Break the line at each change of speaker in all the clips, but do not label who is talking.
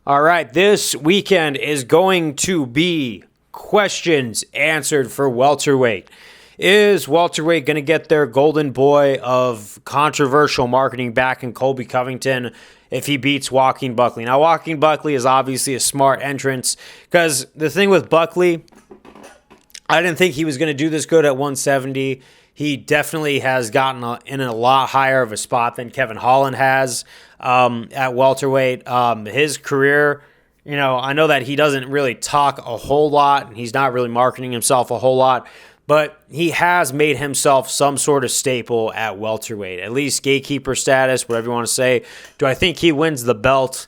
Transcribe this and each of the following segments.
All right, this weekend is going to be questions answered for welterweight. Is welterweight going to get their golden boy of controversial marketing back in Colby Covington if he beats Joaquin Buckley? Now, Joaquin Buckley is obviously a smart entrance because the thing with Buckley, I didn't think he was going to do this good at 170. He definitely has gotten in a lot higher of a spot than Kevin Holland has at welterweight. His career, I know that he doesn't really talk a whole lot, and he's not really marketing himself a whole lot, but he has made himself some sort of staple at welterweight, at least gatekeeper status, whatever you want to say. Do I think he wins the belt?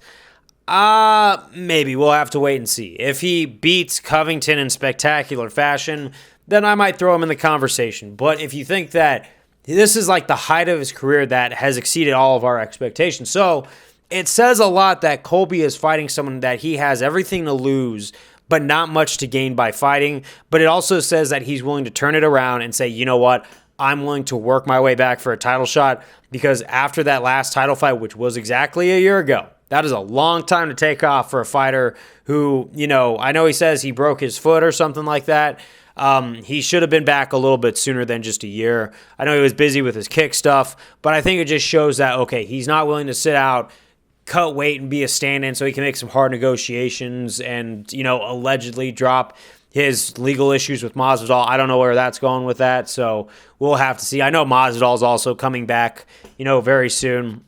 Maybe. We'll have to wait and see. If he beats Covington in spectacular fashion, then I might throw him in the conversation. But if you think that this is like the height of his career that has exceeded all of our expectations. So it says a lot that Colby is fighting someone that he has everything to lose, but not much to gain by fighting. But it also says that he's willing to turn it around and say, you know what? I'm willing to work my way back for a title shot, because after that last title fight, which was exactly a year ago, that is a long time to take off for a fighter who, I know he says he broke his foot or something like that. He should have been back a little bit sooner than just a year. I know he was busy with his kick stuff, but I think it just shows that, okay, he's not willing to sit out, cut weight, and be a stand-in so he can make some hard negotiations and, allegedly drop his legal issues with Masvidal. I don't know where that's going with that, so we'll have to see. I know Masvidal is also coming back, very soon.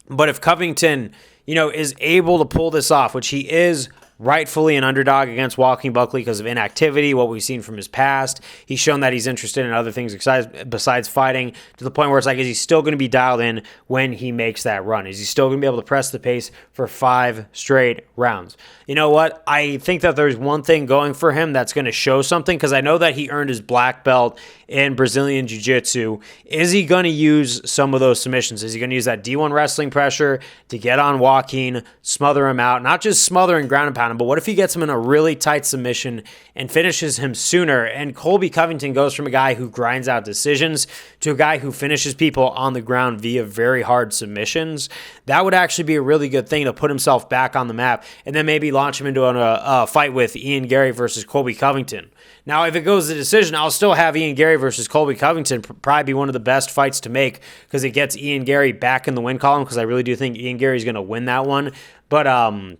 But if Covington, is able to pull this off, which he is rightfully an underdog against Joaquin Buckley because of inactivity, what we've seen from his past. He's shown that he's interested in other things besides fighting, to the point where it's like, is he still going to be dialed in when he makes that run? Is he still going to be able to press the pace for 5 straight rounds? You know what? I think that there's one thing going for him that's going to show something, because I know that he earned his black belt in Brazilian Jiu-Jitsu. Is he going to use some of those submissions? Is he going to use that D1 wrestling pressure to get on Joaquin, smother him out? Not just smother and ground and pound him, but what if he gets him in a really tight submission and finishes him sooner? And Colby Covington goes from a guy who grinds out decisions to a guy who finishes people on the ground via very hard submissions. That would actually be a really good thing to put himself back on the map, and then maybe launch him into a fight with Ian Gary versus Colby Covington. Now, if it goes to decision, I'll still have Ian Gary versus Colby Covington probably be one of the best fights to make, because it gets Ian Gary back in the win column, because I really do think Ian Gary's going to win that one. But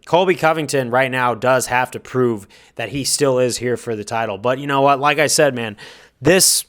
Colby Covington right now does have to prove that he still is here for the title. But you know what? Like I said, man, this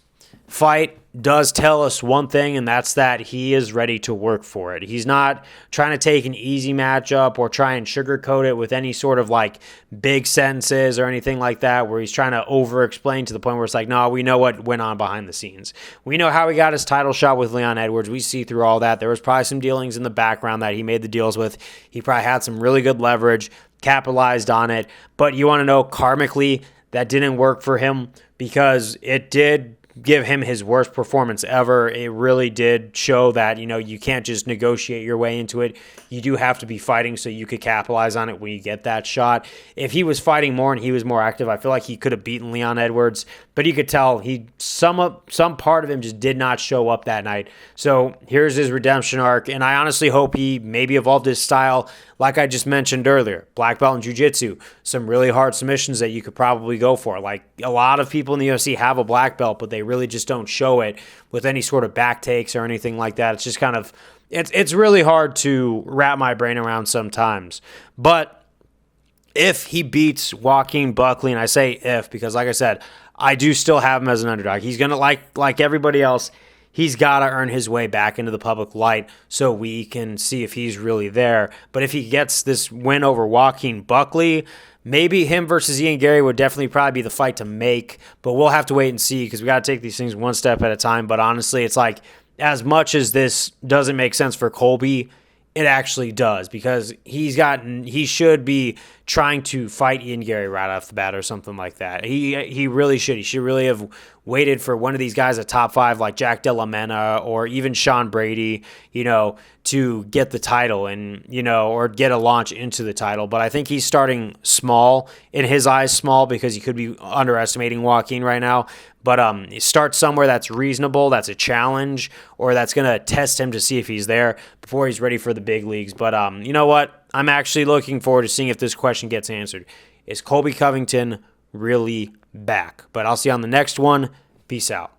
fight does tell us one thing, and that's that he is ready to work for it. He's not trying to take an easy matchup or try and sugarcoat it with any sort of like big sentences or anything like that, where he's trying to over-explain to the point where it's like, no, we know what went on behind the scenes. We know how he got his title shot with Leon Edwards. We see through all that. There was probably some dealings in the background that he made the deals with. He probably had some really good leverage, capitalized on it. But you want to know, karmically, that didn't work for him, because it did give him his worst performance ever. It really did show that, you can't just negotiate your way into it. You do have to be fighting so you could capitalize on it when you get that shot. If he was fighting more and he was more active, I feel like he could have beaten Leon Edwards, but you could tell some part of him just did not show up that night. So here's his redemption arc, and I honestly hope he maybe evolved his style, like I just mentioned earlier. Black belt in jiu-jitsu, some really hard submissions that you could probably go for. Like, a lot of people in the UFC have a black belt, but they really just don't show it with any sort of back takes or anything like that. It's just kind of, it's really hard to wrap my brain around sometimes. But if he beats Joaquin Buckley, and I say if because, like I said, I do still have him as an underdog. He's going to, like everybody else, he's got to earn his way back into the public light so we can see if he's really there. But if he gets this win over Joaquin Buckley, maybe him versus Ian Gary would definitely probably be the fight to make. But we'll have to wait and see, because we got to take these things one step at a time. But honestly, it's like, as much as this doesn't make sense for Colby, it actually does, because he should be trying to fight Ian Gary right off the bat or something like that. He really should. He should really have waited for one of these guys at top 5 like Jack Della Mena or even Sean Brady, to get the title and, or get a launch into the title. But I think he's starting small, in his eyes small, because he could be underestimating Joaquin right now. But start somewhere that's reasonable, that's a challenge, or that's going to test him to see if he's there before he's ready for the big leagues. But you know what? I'm actually looking forward to seeing if this question gets answered. Is Colby Covington really back? But I'll see you on the next one. Peace out.